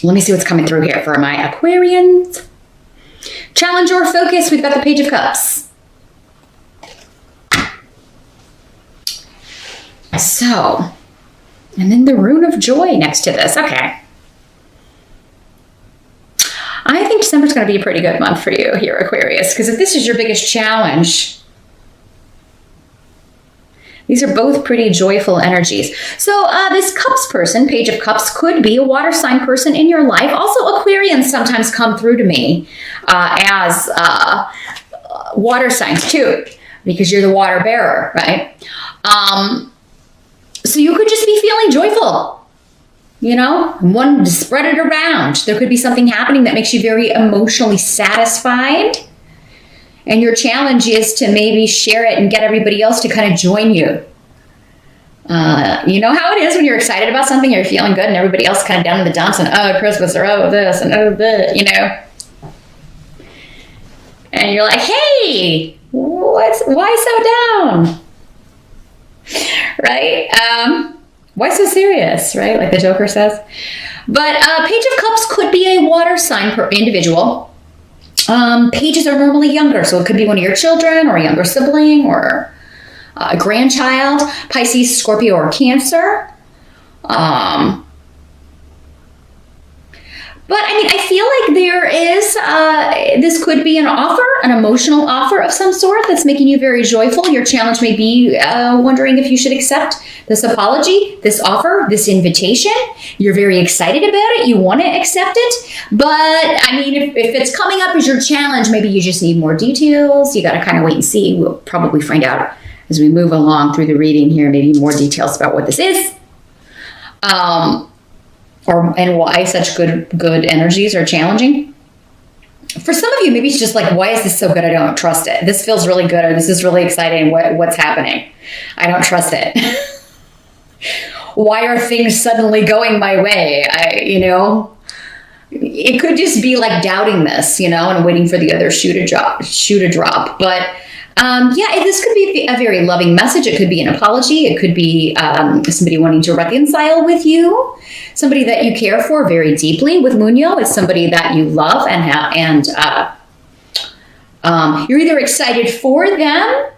Let me see what's coming through here for my Aquarians. Challenge or focus, we've got the Page of Cups. So, and then the Rune of Joy next to this. Okay. I think December's going to be a pretty good month for you here, Aquarius, because if this is your biggest challenge, these are both pretty joyful energies. So this Cups person, Page of Cups, could be a water sign person in your life. Also, Aquarians sometimes come through to me as water signs too, because you're the water bearer, right? So you could just be feeling joyful, you know, one to spread it around. There could be something happening that makes you very emotionally satisfied. And your challenge is to maybe share it and get everybody else to kind of join you. You know how it is when you're excited about something, you're feeling good, and everybody else kind of down in the dumps and, oh, Christmas, or oh, this, and oh, this, you know. And you're like, hey, why so down? Right? Why so serious, right? Like the Joker says. But Page of Cups could be a water sign per individual. Pages are normally younger, so it could be one of your children or a younger sibling or a grandchild, Pisces, Scorpio, or Cancer. But I mean, I feel like there is, this could be an offer, an emotional offer of some sort that's making you very joyful. Your challenge may be wondering if you should accept this apology, this offer, this invitation. You're very excited about it. You want to accept it. But I mean, if it's coming up as your challenge, maybe you just need more details. You got to kind of wait and see. We'll probably find out as we move along through the reading here, maybe more details about what this is. And why such good energies are challenging. For some of you, maybe it's just like, why is this so good? I don't trust it. This feels really good, or this is really exciting. What's happening? I don't trust it. Why are things suddenly going my way? It could just be like doubting this, and waiting for the other shoe to drop. But this could be a very loving message. It could be an apology. It could be somebody wanting to reconcile with you, somebody that you care for very deeply. With Munyo, it's somebody that you love and you're either excited for them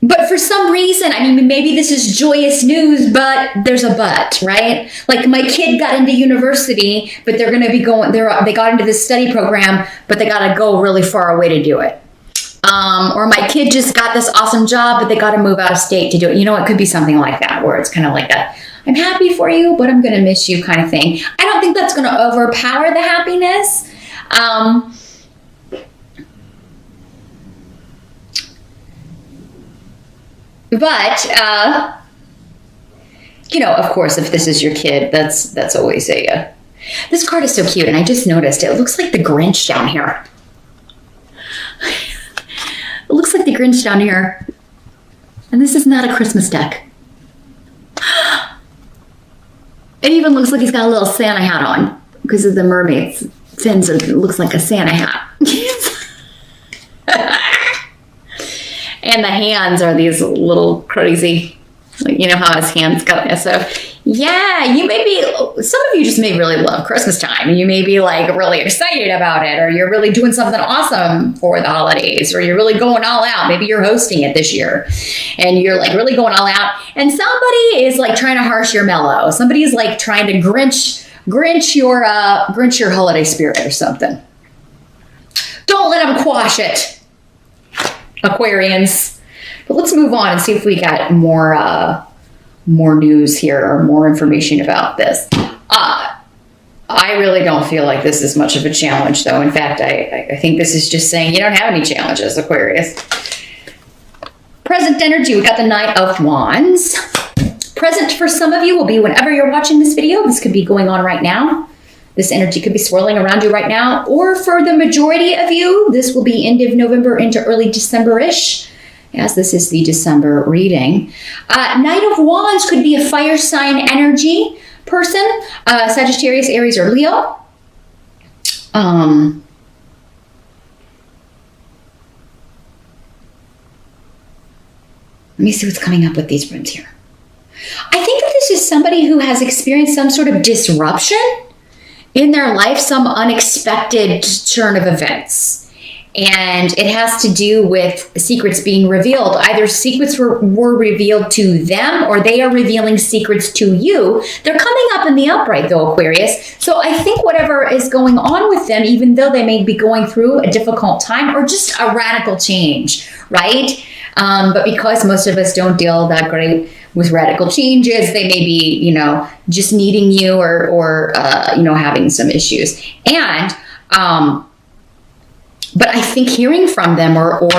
but for some reason, I mean, maybe this is joyous news, but there's a but, right? Like my kid got into university, but they're going to be going, they got into this study program, but they got to go really far away to do it. Or my kid just got this awesome job, but they got to move out of state to do it. It could be something like that, where it's kind of like a, I'm happy for you, but I'm going to miss you kind of thing. I don't think that's going to overpower the happiness. But, of course, if this is your kid, that's always this card is so cute. And I just noticed it looks like the Grinch down here. It looks like the Grinch down here. And this is not a Christmas deck. It even looks like he's got a little Santa hat on because of the mermaid's fins. It looks like a Santa hat. And the hands are these little crazy, how his hands go. So, yeah, some of you just may really love Christmas time. And you may be like really excited about it, or you're really doing something awesome for the holidays, or you're really going all out. Maybe you're hosting it this year and you're like really going all out. And somebody is like trying to harsh your mellow. Somebody's like trying to Grinch your holiday spirit or something. Don't let them quash it, Aquarians. But let's move on and see if we got more news here or more information about this. I really don't feel like this is much of a challenge, though. In fact, I think this is just saying you don't have any challenges, Aquarius. Present energy, we got the Knight of Wands. Present for some of you will be whenever you're watching this video. This could be going on right now. This energy could be swirling around you right now. Or for the majority of you, this will be end of November into early December-ish, as this is the December reading. Knight of Wands could be a fire sign energy person, Sagittarius, Aries, or Leo. And Let me see what's coming up with these runes here. I think that this is somebody who has experienced some sort of disruption in their life, some unexpected turn of events. And it has to do with secrets being revealed. Either secrets were revealed to them, or they are revealing secrets to you. They're coming up in the upright, though, Aquarius. So I think whatever is going on with them, even though they may be going through a difficult time or just a radical change, right? But because most of us don't deal that great with radical changes, they may be, just needing you or having some issues. And, but I think hearing from them or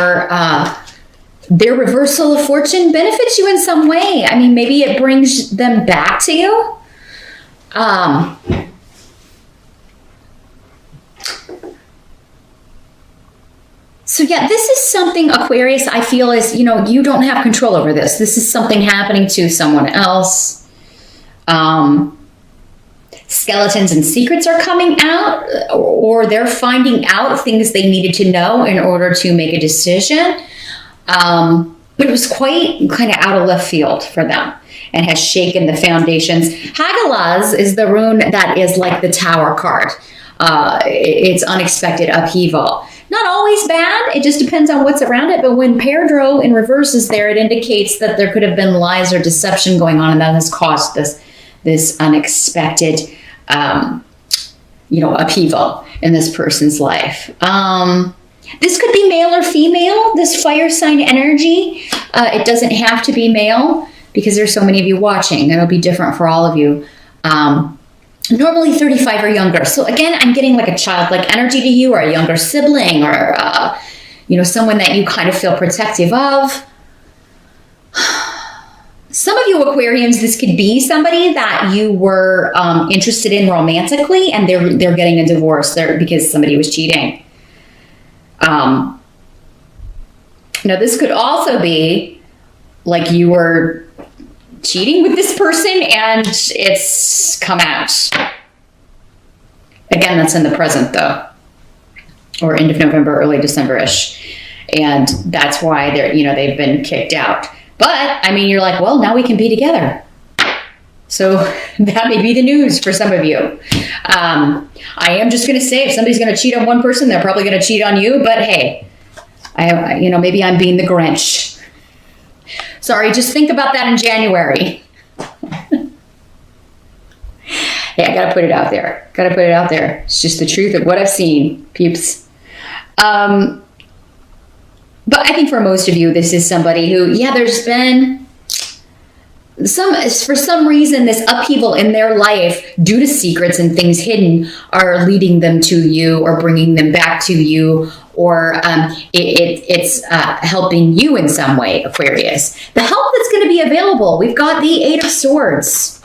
their reversal of fortune benefits you in some way. I mean, maybe it brings them back to you. So yeah, this is something, Aquarius, I feel is, you don't have control over this. This is something happening to someone else. Skeletons and secrets are coming out, or they're finding out things they needed to know in order to make a decision. But it was quite kind of out of left field for them and has shaken the foundations. Hagalaz is the rune that is like the Tower card. It's unexpected upheaval. Not always bad. It just depends on what's around it. But when Perdro in reverse is there, it indicates that there could have been lies or deception going on, and that has caused this unexpected, upheaval in this person's life. This could be male or female, this fire sign energy. It doesn't have to be male because there's so many of you watching. It'll be different for all of you. Normally 35 or younger. So again, I'm getting like a childlike energy to you, or a younger sibling, or, someone that you kind of feel protective of. Some of you Aquarians, this could be somebody that you were interested in romantically, and they're getting a divorce there because somebody was cheating. Now, this could also be like you were cheating with this person and it's come out. Again, that's in the present though, or end of November, early December-ish. And that's why they've been kicked out. But I mean, you're like, well, now we can be together. So that may be the news for some of you. I am just going to say, if somebody's going to cheat on one person, they're probably going to cheat on you. But hey, maybe I'm being the Grinch. Sorry, just think about that in January. Hey, I got to put it out there. It's just the truth of what I've seen, peeps. But I think for most of you, this is somebody who, there's been for some reason, this upheaval in their life due to secrets and things hidden are leading them to you or bringing them back to you, or it's helping you in some way, Aquarius. The help that's going to be available, we've got the Eight of Swords.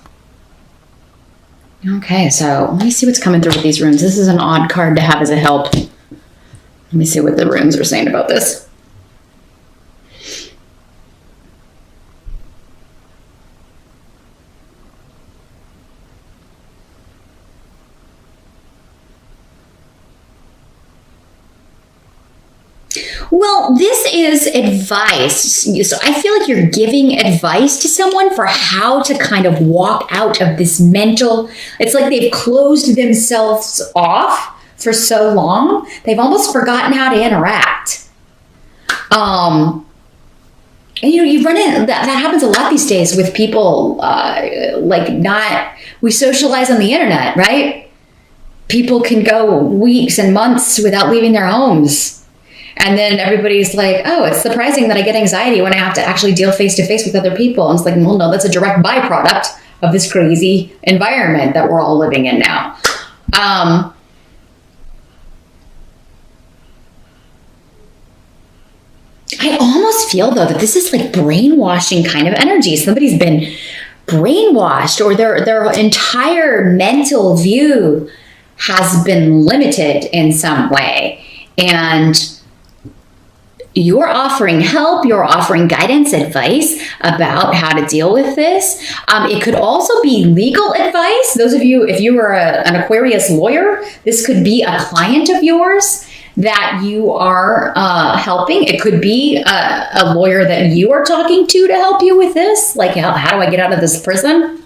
Okay, so let me see what's coming through with these runes. This is an odd card to have as a help. Let me see what the runes are saying about this. Well, this is advice. So I feel like you're giving advice to someone for how to kind of walk out of this mental, it's like they've closed themselves off for so long, they've almost forgotten how to interact. And you run in, that happens a lot these days with people, we socialize on the internet, right? People can go weeks and months without leaving their homes. And then everybody's like, oh, it's surprising that I get anxiety when I have to actually deal face to face with other people. And it's like, well, no, that's a direct byproduct of this crazy environment that we're all living in now. I almost feel, though, that this is like brainwashing kind of energy. Somebody's been brainwashed, or their entire mental view has been limited in some way. And you're offering help, you're offering guidance, advice about how to deal with this. It could also be legal advice. Those of you, if you were an Aquarius lawyer, this could be a client of yours that you are helping. It could be a lawyer that you are talking to help you with this. Like, how do I get out of this prison?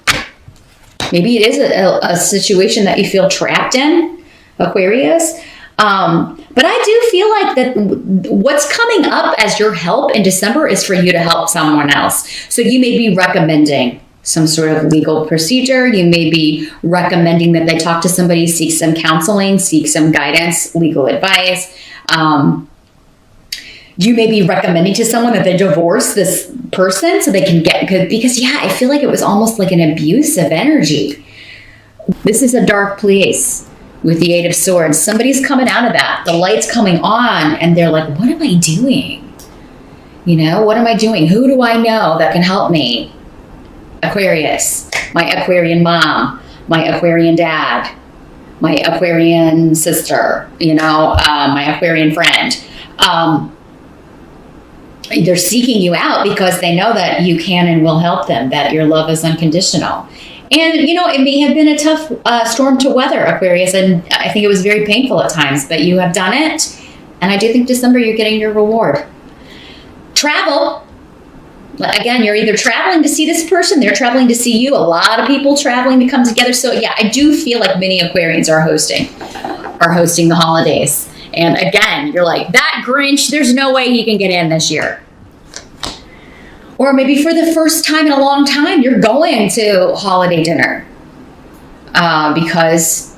Maybe it is a situation that you feel trapped in, Aquarius. But I do feel like that what's coming up as your help in December is for you to help someone else. So you may be recommending some sort of legal procedure. You may be recommending that they talk to somebody, seek some counseling, seek some guidance, legal advice. You may be recommending to someone that they divorce this person so they can get good. Because, yeah, I feel like it was almost like an abusive energy. This is a dark place. With the Eight of Swords, somebody's coming out of that. The light's coming on, and they're like, what am I doing? You know, what am I doing? Who do I know that can help me? Aquarius, my Aquarian mom, my Aquarian dad, my Aquarian sister, my Aquarian friend. They're seeking you out because they know that you can and will help them, that your love is unconditional. And, it may have been a tough storm to weather, Aquarius, and I think it was very painful at times, but you have done it. And I do think December you're getting your reward. Travel. Again, you're either traveling to see this person, they're traveling to see you, a lot of people traveling to come together. So, yeah, I do feel like many Aquarians are hosting the holidays. And again, you're like, that Grinch, there's no way he can get in this year. Or maybe for the first time in a long time, you're going to holiday dinner because,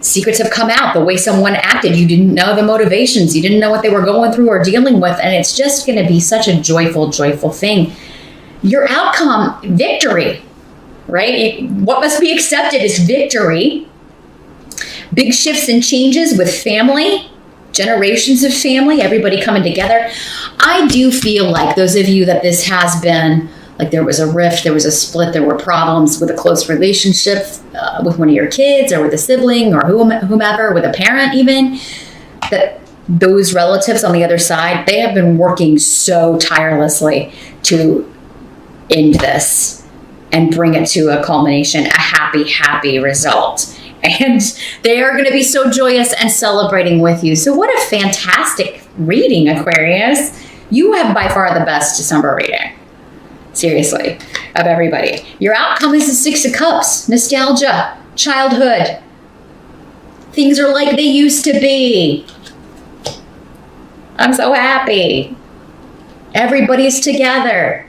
secrets have come out. The way someone acted, you didn't know the motivations. You didn't know what they were going through or dealing with. And it's just going to be such a joyful, joyful thing. Your outcome, victory, right? What must be accepted is victory. Big shifts and changes with family. Generations of family, everybody coming together. I do feel like those of you that this has been, like there was a rift, there was a split, there were problems with a close relationship with one of your kids or with a sibling or whomever, with a parent even, that those relatives on the other side, they have been working so tirelessly to end this and bring it to a culmination, a happy, happy result. And they are going to be so joyous and celebrating with you. So what a fantastic reading, Aquarius. You have by far the best December reading. Seriously, of everybody. Your outcome is the Six of Cups. Nostalgia, childhood. Things are like they used to be. I'm so happy. Everybody's together.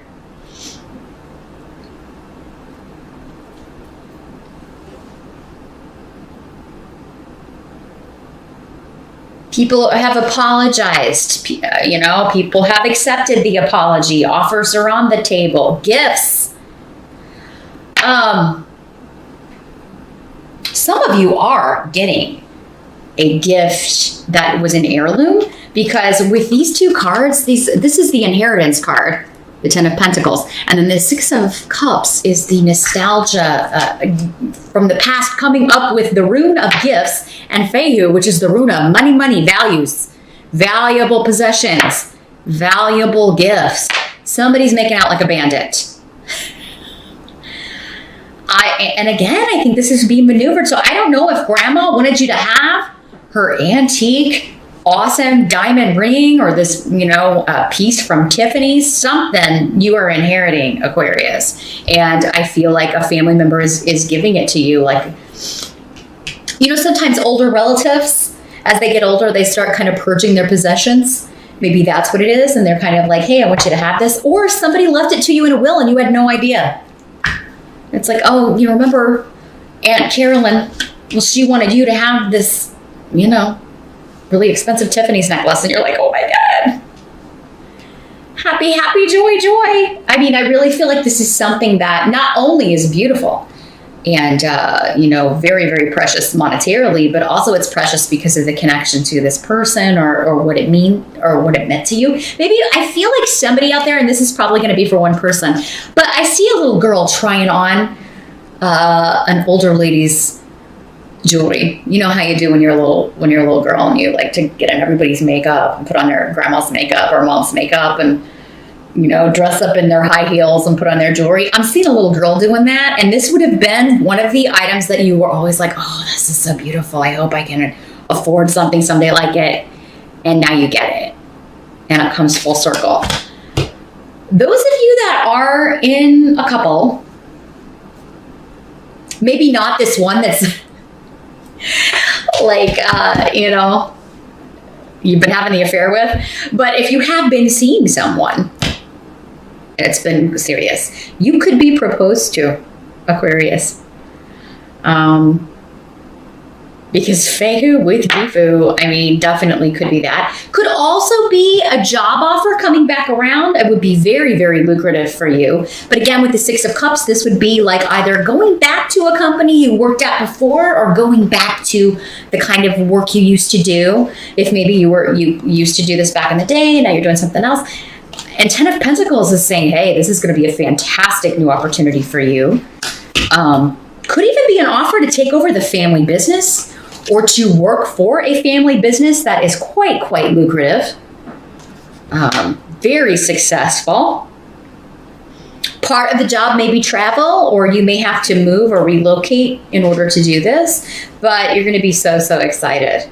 People have apologized, people have accepted the apology. Offers are on the table. Gifts. Some of you are getting a gift that was an heirloom because with these two cards, this is the inheritance card, the Ten of Pentacles. And then the Six of Cups is the nostalgia from the past coming up with the rune of gifts, and Fehu, which is the rune of money, values, valuable possessions, valuable gifts. Somebody's making out like a bandit. And again, I think this is being maneuvered. So I don't know if Grandma wanted you to have her antique awesome diamond ring or this, piece from Tiffany's, something you are inheriting, Aquarius. And I feel like a family member is giving it to you. Like, sometimes older relatives, as they get older, they start kind of purging their possessions. Maybe that's what it is. And they're kind of like, hey, I want you to have this. Or somebody left it to you in a will and you had no idea. It's like, oh, you remember Aunt Carolyn? Well, she wanted you to have this, really expensive Tiffany's necklace, and you're like, oh my God. Happy, happy, joy, joy. I mean, I really feel like this is something that not only is beautiful and, very, very precious monetarily, but also it's precious because of the connection to this person or what it meant to you. Maybe I feel like somebody out there, and this is probably going to be for one person, but I see a little girl trying on an older lady's jewelry. You know how you do when you're a little girl and you like to get in everybody's makeup and put on their grandma's makeup or mom's makeup and dress up in their high heels and put on their jewelry. I'm seeing a little girl doing that, and this would have been one of the items that you were always like, oh, this is so beautiful. I hope I can afford something someday like it, and now you get it. And it comes full circle. Those of you that are in a couple, maybe not this one that's like, you've been having the affair with, but if you have been seeing someone, it's been serious, you could be proposed to, Aquarius. Because Fehu with Gifu, definitely could be that. Could also be a job offer coming back around. It would be very, very lucrative for you. But again, with the Six of Cups, this would be like either going back to a company you worked at before or going back to the kind of work you used to do. If maybe you used to do this back in the day and now you're doing something else. And Ten of Pentacles is saying, hey, this is going to be a fantastic new opportunity for you. Could even be an offer to take over the family business or to work for a family business that is quite lucrative. Very successful. Part of the job may be travel, or you may have to move or relocate in order to do this, but you're going to be so excited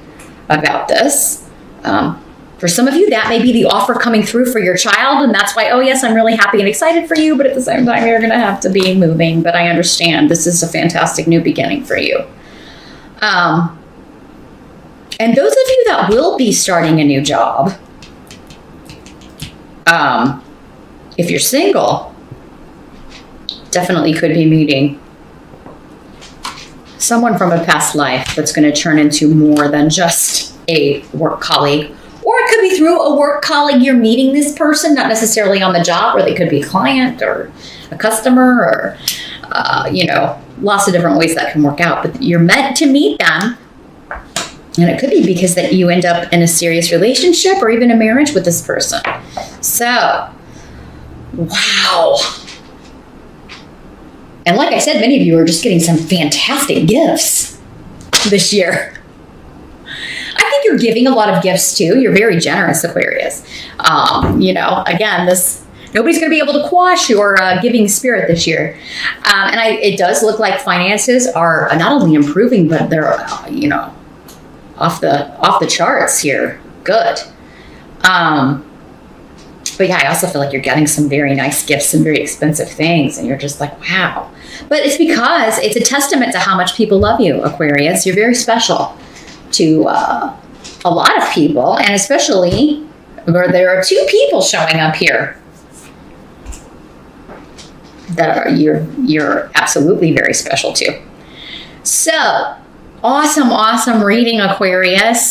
about this. For some of you, that may be the offer coming through for your child, and that's why, oh yes, I'm really happy and excited for you, but at the same time, you're going to have to be moving. But I understand this is a fantastic new beginning for you. And those of you that will be starting a new job, if you're single, definitely could be meeting someone from a past life that's going to turn into more than just a work colleague. Or it could be through a work colleague you're meeting this person, not necessarily on the job, or they could be a client or a customer or, lots of different ways that can work out. But you're meant to meet them. And it could be because that you end up in a serious relationship or even a marriage with this person. So, wow. And like I said, many of you are just getting some fantastic gifts this year. I think you're giving a lot of gifts too. You're very generous, Aquarius. Again, nobody's going to be able to quash your giving spirit this year. It does look like finances are not only improving, but they're, off the charts here. Good. But yeah, I also feel like you're getting some very nice gifts and very expensive things, and you're just like, wow. But it's because it's a testament to how much people love you, Aquarius. You're very special to a lot of people, and especially where there are two people showing up here that you're absolutely very special to. So awesome reading, Aquarius.